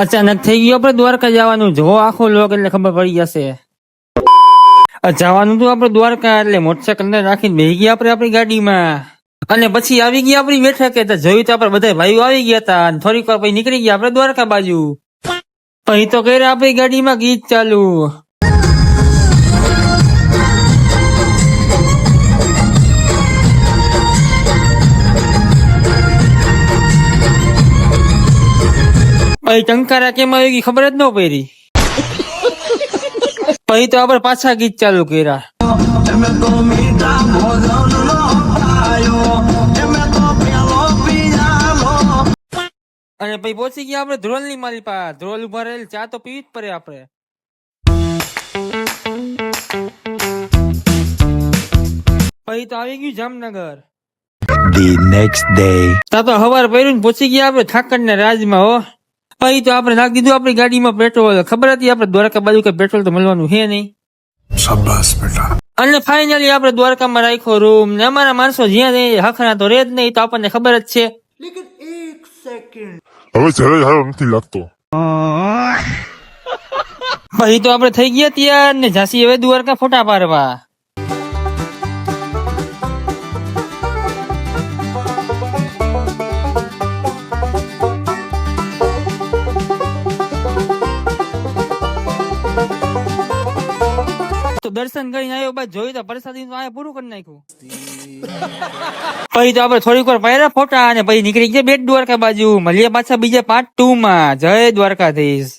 અચાનક થઈ ગયું આપણે દ્વારકા જવાનું, જો આખો લોક એટલે ખબર પડી જશે. જવાનું હતું આપણે દ્વારકા, એટલે મોટરસાયકલ ને રાખીને બેસી ગયા આપણે આપણી ગાડીમાં, અને પછી આવી ગયા આપણી બેઠકે. તો જોયું તો આપણે બધા ભાઈઓ આવી ગયા હતા, અને થોડીક વાર પછી નીકળી ગયા આપણે દ્વારકા બાજુ. પછી તો કર્યા આપણી ગાડીમાં ગીત ચાલુ. પછી ટંકારા કેમ આવી ગઈ ખબર જ ન પડી. પછી તો આપણે પાછા ગીત ચાલુ કર્યા. અને પછી પહોંચી ગયા આપણે ધ્રોલ ની મારી પાસે. ધ્રોલ ઉભા રહેલ ચા તો પીવી જ પડે આપણે. પછી તો આવી ગયું જામનગર. The next day. તા તો હવાર પડ્યું ને પહોંચી ગયા આપણે ઠાકર ના રાજમાં. હો પછી તો આપણે નાખી દીધું આપણી ગાડીમાં પેટ્રોલ. ખબર હતી આપણે દ્વારકા બાજુ કઈ પેટ્રોલ તો મળવાનું છે નહીં. શાબાશ બેટા. અને ફાઇનલી આપણે દ્વારકામાં રાખ્યો રૂમ, ને અમારા માણસો જ્યાં જઈએ હખણા તો રે જ નહીં, તો આપણને ખબર જ છે. હવે જરાય સારો નથી લાગતો. પછી તો આપણે થઈ ગયા ત્યાં ને ઝાંસી હવે દ્વારકા ફોટા પાડવા. તો દર્શન કરીને આવ્યો બાદ જોયું તો પ્રસાદી નું આ પૂરું કરી નાખ્યું. પછી તો આપણે થોડીક વાર પાડ્યા ફોટા, અને પછી નીકળી ગયા બેટ દ્વારકા બાજુ. મળીએ પાછા બીજા પાર્ટ 2 માં. જય દ્વારકાધીશ.